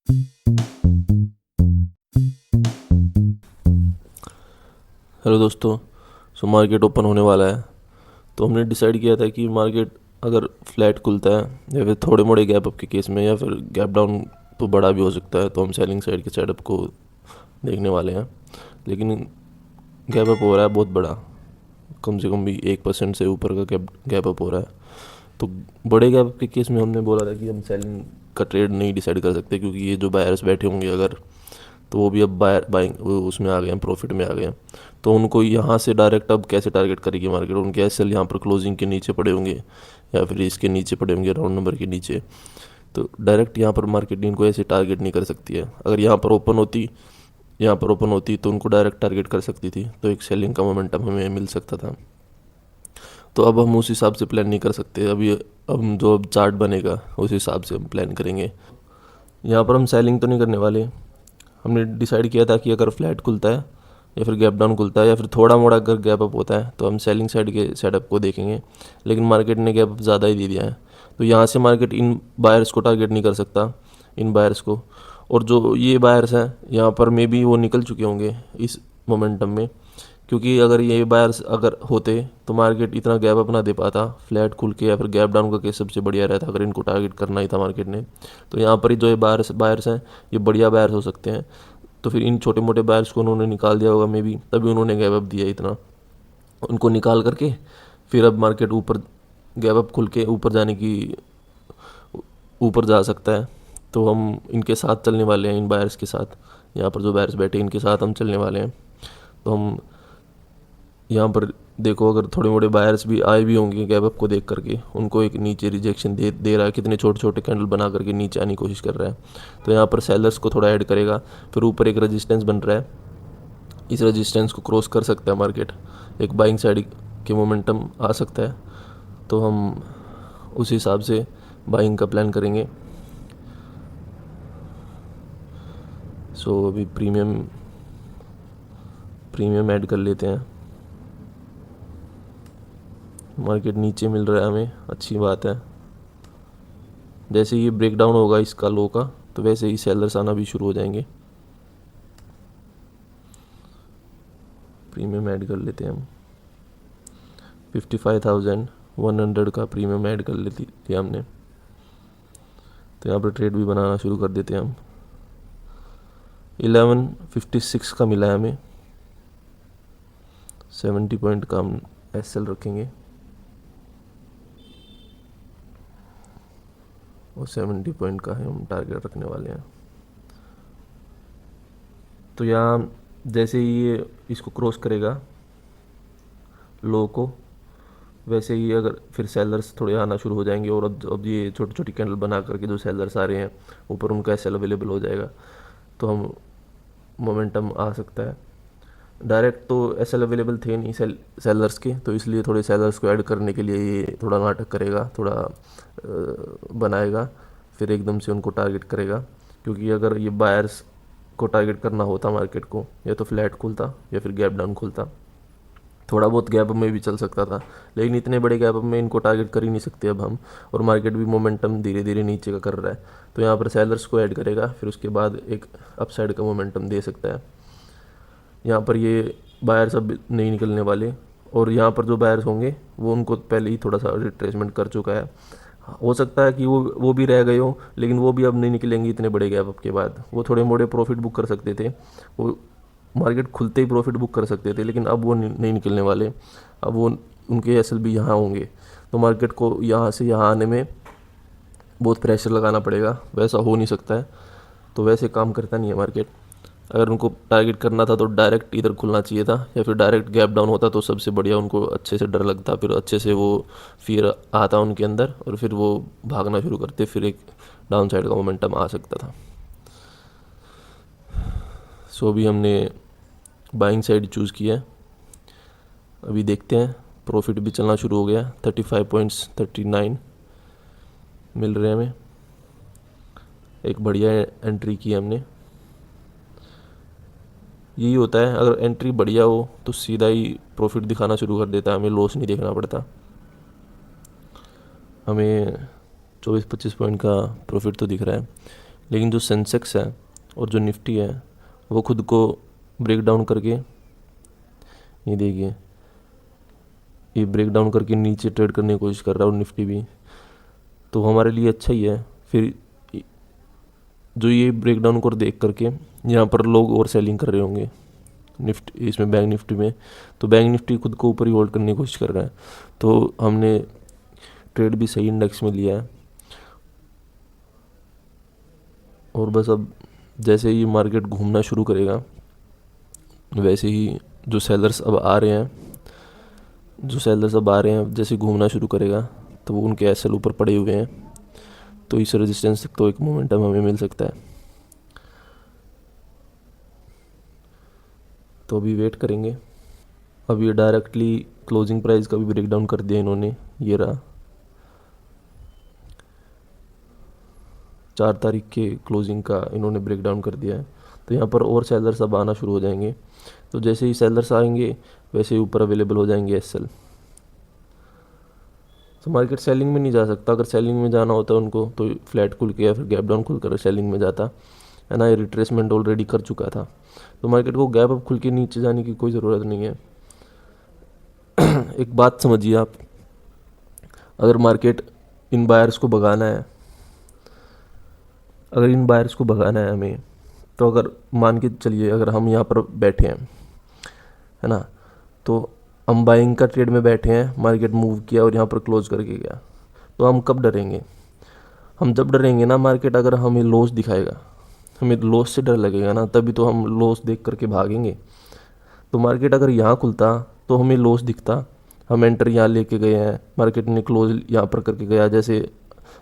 Hello दोस्तों। Market open होने वाला है, तो हमने डिसाइड किया था कि मार्केट अगर फ्लैट खुलता है या फिर थोड़े मोड़े गैप अप के केस में या फिर गैप डाउन तो बड़ा भी हो सकता है, तो हम सेलिंग साइड के सेटअप को देखने वाले हैं। लेकिन गैप अप हो रहा है बहुत बड़ा, कम से कम भी 1% से ऊपर का गैप अप हो रहा है। तो बड़े गैप अप के केस में हमने बोला था कि हम सेलिंग का ट्रेड नहीं डिसाइड कर सकते, क्योंकि ये जो बायर्स बैठे होंगे अगर, तो वो भी अब बाइंग उसमें आ गए हैं, प्रॉफिट में आ गए हैं। तो उनको यहाँ से डायरेक्ट अब कैसे टारगेट करेगी मार्केट? उनके एसएल यहाँ पर क्लोजिंग के नीचे पड़े होंगे या फिर इसके नीचे पड़े होंगे, राउंड नंबर के नीचे। तो डायरेक्ट यहाँ पर मार्केट इनको ऐसे टारगेट नहीं कर सकती है। अगर यहाँ पर ओपन होती तो उनको डायरेक्ट टारगेट कर सकती थी, तो एक सेलिंग का मोमेंटम हमें मिल सकता था। तो अब हम उस हिसाब से प्लान नहीं कर सकते अभी। अब जो चार्ट बनेगा उस हिसाब से हम प्लान करेंगे। यहाँ पर हम सेलिंग तो नहीं करने वाले। हमने डिसाइड किया था कि अगर फ्लैट खुलता है या फिर गैप डाउन खुलता है या फिर थोड़ा मोड़ा अगर गैप अप होता है तो हम सेलिंग साइड के सेटअप को देखेंगे। लेकिन मार्केट ने गैप अप ज़्यादा ही दे दिया है, तो यहाँ से मार्केट इन बायर्स को टारगेट नहीं कर सकता, इन बायर्स को। और जो ये बायर्स हैं यहाँ पर मे बी वो निकल चुके होंगे इस मोमेंटम में, क्योंकि अगर ये बायर्स अगर होते तो मार्केट इतना गैप अप ना दे पाता। फ्लैट खुल के या फिर गैप डाउन का केस सबसे बढ़िया रहता अगर इनको टारगेट करना ही था मार्केट ने। तो यहाँ पर ही जो ये बायर्स बायर्स हैं ये बढ़िया बायर्स हो सकते हैं, तो फिर इन छोटे मोटे बायर्स को उन्होंने निकाल दिया होगा मे बी, तभी उन्होंने गैप अप दिया इतना। उनको निकाल करके फिर अब मार्केट ऊपर गैप अप खुल के ऊपर जाने की ऊपर जा सकता है। तो हम इनके साथ चलने वाले हैं, इन बायर्स के साथ। यहाँ पर जो बायर्स बैठे इनके साथ हम चलने वाले हैं। तो हम यहाँ पर देखो, अगर थोड़े मोटे बायर्स भी आए भी होंगे गैप अप को देख करके, उनको एक नीचे रिजेक्शन दे रहा है, कितने छोटे छोटे कैंडल बना करके नीचे आने की कोशिश कर रहा है। तो यहाँ पर सेलर्स को थोड़ा ऐड करेगा। फिर ऊपर एक रेजिस्टेंस बन रहा है, इस रेजिस्टेंस को क्रॉस कर सकता है मार्केट, एक बाइंग साइड के मोमेंटम आ सकता है। तो हम उस हिसाब से बाइंग का प्लान करेंगे। अभी प्रीमियम ऐड कर लेते हैं। मार्केट नीचे मिल रहा है हमें, अच्छी बात है। जैसे ये ब्रेक डाउन होगा इसका लो का, तो वैसे ही सेलर्स आना भी शुरू हो जाएंगे। प्रीमियम ऐड कर लेते हैं हम, 55,100 का प्रीमियम ऐड कर लेती थी हमने। तो यहाँ पर ट्रेड भी बनाना शुरू कर देते हैं हम। 1156 का मिला है हमें, 70 पॉइंट का हम एसएल रखेंगे और 70 पॉइंट का हम टारगेट रखने वाले हैं। तो यहाँ जैसे ही ये इसको क्रॉस करेगा लो को, वैसे ही अगर फिर सेलर्स थोड़े आना शुरू हो जाएंगे। और अब ये छोटी छोटी कैंडल बना करके जो सेलर्स आ रहे हैं ऊपर, उनका एसएल अवेलेबल हो जाएगा, तो हम मोमेंटम आ सकता है। डायरेक्ट तो एसएल अवेलेबल थे नहीं सेलर्स के, तो इसलिए थोड़े सेलर्स को ऐड करने के लिए ये थोड़ा नाटक करेगा, थोड़ा बनाएगा, फिर एकदम से उनको टारगेट करेगा। क्योंकि अगर ये बायर्स को टारगेट करना होता मार्केट को, या तो फ्लैट खुलता या फिर गैप डाउन खुलता। थोड़ा बहुत गैप में भी चल सकता था, लेकिन इतने बड़े गैप में इनको टारगेट कर ही नहीं सकते अब हम। और मार्केट भी मोमेंटम धीरे धीरे नीचे का कर रहा है, तो यहाँ पर सेलर्स को ऐड करेगा, फिर उसके बाद एक अपसाइड का मोमेंटम दे सकता है। यहाँ पर ये बायर्स अब नहीं निकलने वाले, और यहाँ पर जो बायर्स होंगे वो उनको पहले ही थोड़ा सा रिट्रेसमेंट कर चुका है। हो सकता है कि वो भी रह गए हो, लेकिन वो भी अब नहीं निकलेंगे इतने बड़े गैप अप के बाद। वो थोड़े मोड़े प्रॉफिट बुक कर सकते थे, वो मार्केट खुलते ही प्रॉफिट बुक कर सकते थे, लेकिन अब वो नहीं निकलने वाले। अब वो उनके एसएल भी यहाँ होंगे, तो मार्केट को यहाँ से यहाँ आने में बहुत प्रेशर लगाना पड़ेगा। वैसा हो नहीं सकता है, तो वैसे काम करता नहीं है मार्केट। अगर उनको टारगेट करना था तो डायरेक्ट इधर खुलना चाहिए था, या फिर डायरेक्ट गैप डाउन होता तो सबसे बढ़िया, उनको अच्छे से डर लगता, फिर अच्छे से वो फिर आता उनके अंदर और फिर वो भागना शुरू करते, फिर एक डाउन साइड का मोमेंटम आ सकता था। अभी हमने बाइंग साइड चूज़ किया है। अभी देखते हैं, प्रॉफिट भी चलना शुरू हो गया। 35.39 मिल रहे हैं हमें, एक बढ़िया एंट्री की हमने। यही होता है, अगर एंट्री बढ़िया हो तो सीधा ही प्रॉफिट दिखाना शुरू कर देता है, हमें लॉस नहीं देखना पड़ता। हमें 24-25 पॉइंट का प्रॉफिट तो दिख रहा है। लेकिन जो सेंसेक्स है और जो निफ्टी है वो खुद को ब्रेक डाउन करके, ये देखिए, ये ब्रेक डाउन करके नीचे ट्रेड करने की कोशिश कर रहा है, और निफ्टी भी, तो हमारे लिए अच्छा ही है। फिर जो ये ब्रेक डाउन को देख करके यहाँ पर लोग और सेलिंग कर रहे होंगे निफ्टी, इसमें बैंक निफ्टी में, तो बैंक निफ्टी खुद को ऊपर ही होल्ड करने की कोशिश कर रहा है। तो हमने ट्रेड भी सही इंडेक्स में लिया है। और बस अब जैसे ही मार्केट घूमना शुरू करेगा वैसे ही जो सेलर्स अब आ रहे हैं, जैसे घूमना शुरू करेगा तो वो उनके एसएल ऊपर पड़े हुए हैं, तो इस रेजिस्टेंस तक तो एक मोमेंटम हमें मिल सकता है। तो अभी वेट करेंगे। अब ये डायरेक्टली क्लोजिंग प्राइस का भी ब्रेक डाउन कर दिया इन्होंने, ये रहा 4 तारीख के क्लोजिंग का इन्होंने ब्रेक डाउन कर दिया है। तो यहाँ पर और सेलर्स अब आना शुरू हो जाएंगे। तो जैसे ही सेलर्स आएंगे वैसे ही ऊपर अवेलेबल हो जाएंगे एसएल। तो मार्केट सेलिंग में नहीं जा सकता। अगर सेलिंग में जाना होता है उनको तो फ्लैट खुल के या फिर गैप डाउन खुल कर सेलिंग में जाता है ना। ये रिट्रेसमेंट ऑलरेडी कर चुका था, तो मार्केट को गैप अप खुल के नीचे जाने की कोई ज़रूरत नहीं है। एक बात समझिए आप, अगर मार्केट इन बायर्स को भगाना है, हमें, तो अगर मान के चलिए अगर हम यहाँ पर बैठे हैं, है ना, तो हम बाइंग का ट्रेड में बैठे हैं, मार्केट मूव किया और यहाँ पर क्लोज करके गया, तो हम कब डरेंगे? हम जब डरेंगे ना, मार्केट अगर हमें लॉस दिखाएगा, हमें लॉस से डर लगेगा ना, तभी तो हम लॉस देख करके भागेंगे। तो मार्केट अगर यहाँ खुलता तो हमें लॉस दिखता, हम एंटर यहाँ लेके गए हैं, मार्केट ने क्लोज यहाँ पर करके गया, जैसे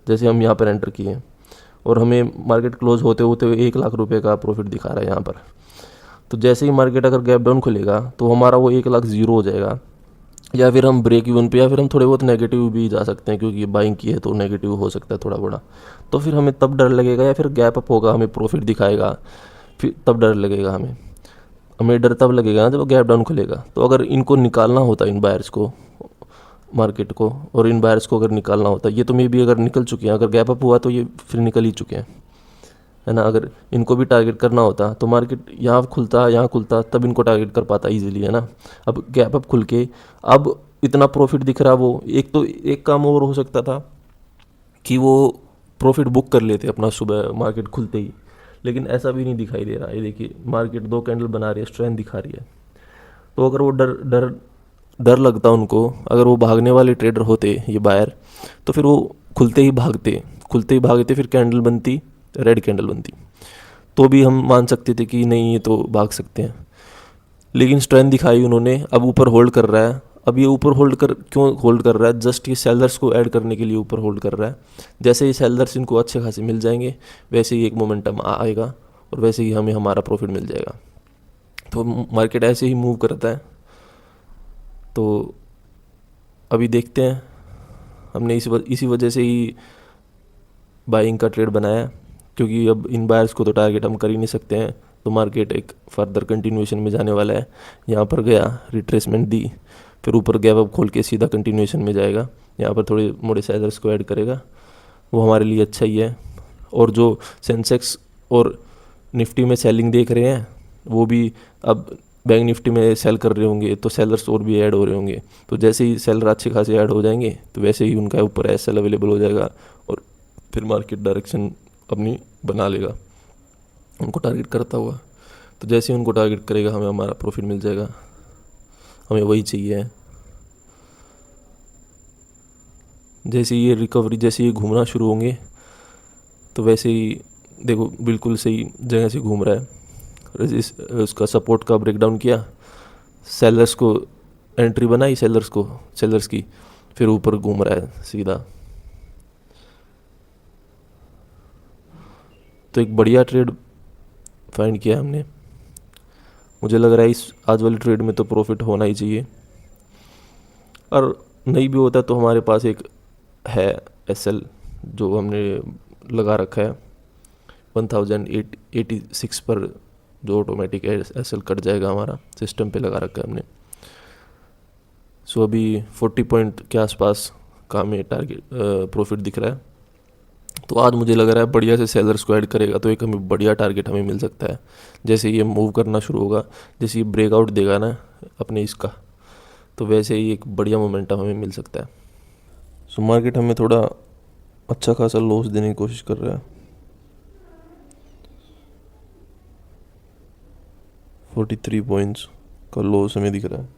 जैसे हम यहाँ पर एंटर किए, और हमें मार्केट क्लोज होते होते 1 लाख रुपए का प्रॉफिट दिखा रहा है यहाँ पर। तो जैसे ही मार्केट अगर गैप डाउन खुलेगा तो हमारा वो 1 लाख ज़ीरो हो जाएगा, या फिर हम ब्रेक इवन पे, या फिर हम थोड़े बहुत नेगेटिव भी जा सकते हैं, क्योंकि बाइंग की है तो नेगेटिव हो सकता है थोड़ा बड़ा। तो फिर हमें तब डर लगेगा, या फिर गैप अप होगा हमें प्रॉफिट दिखाएगा, फिर तब डर लगेगा हमें। हमें डर तब लगेगा ना जब गैप डाउन खुलेगा। तो अगर इनको निकालना होता, इन बायर्स को, मार्केट को, और इन बायर्स को अगर निकालना होता, ये तो मे भी अगर निकल चुके हैं, अगर गैप अप हुआ तो ये फिर निकल ही चुके हैं, है ना। अगर इनको भी टारगेट करना होता तो मार्केट यहाँ खुलता तब इनको टारगेट कर पाता इजीली, है ना। अब गैप अप खुल के अब इतना प्रॉफिट दिख रहा, वो एक काम और हो सकता था कि वो प्रॉफिट बुक कर लेते अपना सुबह मार्केट खुलते ही, लेकिन ऐसा भी नहीं दिखाई दे रहा। ये देखिए मार्केट 2 कैंडल बना रही है, स्ट्रेंथ दिखा रही है। तो अगर वो डर डर डर लगता उनको, अगर वो भागने वाले ट्रेडर होते ये बायर, तो फिर वो खुलते ही भागते, फिर कैंडल बनती, रेड कैंडल बनती, तो भी हम मान सकते थे कि नहीं ये तो भाग सकते हैं। लेकिन स्ट्रेंथ दिखाई उन्होंने, अब ऊपर होल्ड कर रहा है। अब ये ऊपर क्यों होल्ड कर रहा है? जस्ट ये सेलर्स को ऐड करने के लिए ऊपर होल्ड कर रहा है। जैसे ही सेलर्स इनको अच्छे खासे मिल जाएंगे वैसे ही एक मोमेंटम आएगा, और वैसे ही हमें हमारा प्रॉफिट मिल जाएगा। तो मार्केट ऐसे ही मूव करता है। तो अभी देखते हैं, हमने इसी वजह से ही बाइंग का ट्रेड बनाया, क्योंकि अब इन बायर्स को तो टारगेट हम कर ही नहीं सकते हैं। तो मार्केट एक फर्दर कंटिन्यूएशन में जाने वाला है। यहाँ पर गया, रिट्रेसमेंट दी, फिर ऊपर गैप अप खोल के सीधा कंटिन्यूएशन में जाएगा। यहाँ पर थोड़े मोड़े सेलर्स को ऐड करेगा, वो हमारे लिए अच्छा ही है। और जो सेंसेक्स और निफ्टी में सेलिंग देख रहे हैं, वो भी अब बैंक निफ्टी में सेल कर रहे होंगे, तो सेलर्स और भी ऐड हो रहे होंगे। तो जैसे ही सेलर अच्छे खासे ऐड हो जाएंगे तो वैसे ही उनका ऊपर एसएल अवेलेबल हो जाएगा, और फिर मार्केट डायरेक्शन अपनी बना लेगा उनको टारगेट करता हुआ। तो जैसे ही उनको टारगेट करेगा हमें हमारा प्रॉफिट मिल जाएगा, हमें वही चाहिए। जैसे ये रिकवरी, जैसे ये घूमना शुरू होंगे, तो वैसे ही देखो बिल्कुल सही जगह से घूम रहा है। उसका सपोर्ट का ब्रेकडाउन किया, सेलर्स को एंट्री बनाई, सेलर्स की, फिर ऊपर घूम रहा है सीधा। तो एक बढ़िया ट्रेड फाइंड किया हमने। मुझे लग रहा है इस आज वाली ट्रेड में तो प्रॉफिट होना ही चाहिए, और नहीं भी होता तो हमारे पास एक है एसएल जो हमने लगा रखा है 1086 पर, जो ऑटोमेटिक एसएल कट जाएगा, हमारा सिस्टम पे लगा रखा है हमने। सो अभी 40 पॉइंट के आसपास का हमें टारगेट प्रॉफिट दिख रहा है। तो आज मुझे लग रहा है बढ़िया से सेलर्स को ऐड करेगा तो एक हमें बढ़िया टारगेट हमें मिल सकता है। जैसे ये मूव करना शुरू होगा, जैसे ये ब्रेकआउट देगा ना अपने इसका, तो वैसे ही एक बढ़िया मोमेंटम हमें मिल सकता है। सो मार्केट हमें थोड़ा अच्छा खासा लॉस देने की कोशिश कर रहा है। 43 पॉइंट्स का लॉस हमें दिख रहा है।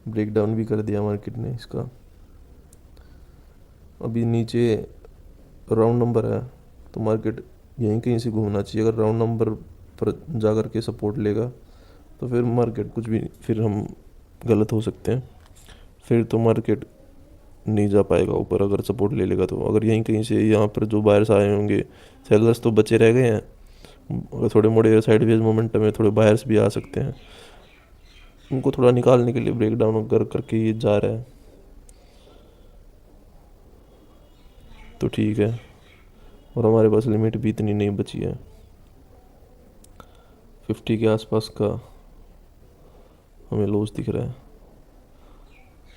ब्रेक डाउन भी कर दिया मार्केट ने इसका। अभी नीचे राउंड नंबर है तो मार्केट यहीं कहीं से घूमना चाहिए। अगर राउंड नंबर पर जा कर के सपोर्ट लेगा तो फिर मार्केट कुछ भी, फिर हम गलत हो सकते हैं, फिर तो मार्केट नहीं जा पाएगा ऊपर। अगर सपोर्ट ले लेगा तो अगर यहीं कहीं से यहाँ पर जो बायर्स आए होंगे, सेलर्स तो बचे रह गए हैं, अगर थोड़े मोड़े साइडवेज मोमेंटम में थोड़े बायर्स भी आ सकते हैं, उनको थोड़ा निकालने के लिए ब्रेक डाउन कर करके ये जा रहा है तो ठीक है। और हमारे पास लिमिट भी इतनी नहीं बची है, 50 के आसपास का हमें लॉस दिख रहा है,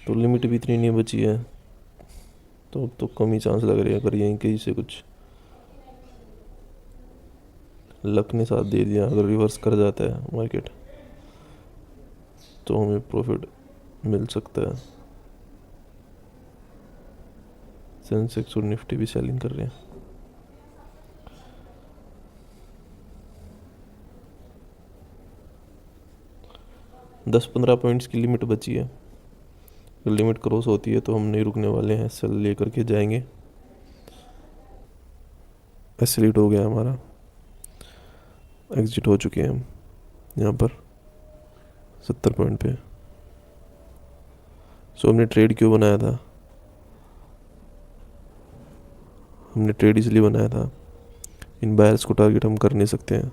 तो लिमिट भी इतनी नहीं बची है, तो अब तो कम ही चांस लग रही है। अगर यहीं कहीं से कुछ लक ने साथ दे दिया, अगर रिवर्स कर जाता है मार्केट तो हमें प्रॉफिट मिल सकता है। सेंसेक्स और निफ्टी भी सेलिंग कर रहे हैं। दस 15 पॉइंट्स की लिमिट बची है, अगर लिमिट क्रॉस होती है तो हम नहीं रुकने वाले हैं, सेल ले करके जाएंगे। एसिलेट हो गया हमारा, एग्जिट हो चुके हैं हम यहाँ पर 70 पॉइंट पे। सो हमने ट्रेड क्यों बनाया था? हमने ट्रेड इसलिए बनाया था, इन बायर्स को टारगेट हम कर नहीं सकते हैं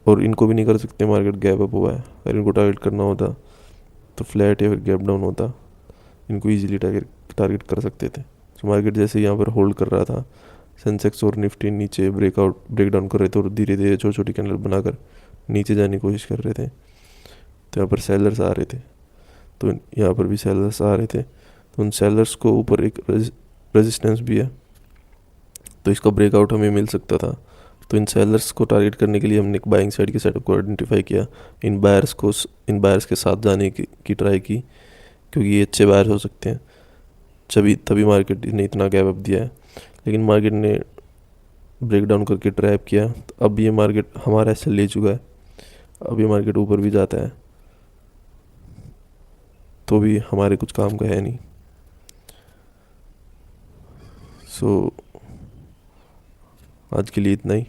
और इनको भी नहीं कर सकते। मार्केट गैप अप हुआ है, अगर इनको टारगेट करना होता तो फ्लैट या फिर गैप डाउन होता, इनको इजीली टारगेट कर सकते थे। तो मार्केट जैसे यहाँ पर होल्ड कर रहा था, सेंसेक्स और निफ्टी नीचे ब्रेक डाउन कर रहे थे और धीरे धीरे छोटी छोटी कैंडल बनाकर नीचे जाने की कोशिश कर रहे थे, तो यहाँ पर सेलर्स आ रहे थे, तो यहाँ पर भी सेलर्स आ रहे थे, तो उन सेलर्स को ऊपर एक रेजिस्टेंस भी है, तो इसका ब्रेकआउट हमें मिल सकता था। तो इन सेलर्स को टारगेट करने के लिए हमने एक बाइंग साइड के सेटअप को आइडेंटिफाई किया, इन बायर्स के साथ जाने की ट्राई की, क्योंकि ये अच्छे बायर हो सकते हैं। तभी मार्केट ने इतना गैप अप दिया है, लेकिन मार्केट ने ब्रेक डाउन करके ट्रैप किया, तो अब ये मार्केट हमारा ऐसे ले चुका है। अब ये मार्केट ऊपर भी जाता है तो भी हमारे कुछ काम का है नहीं। सो आज के लिए इतना ही।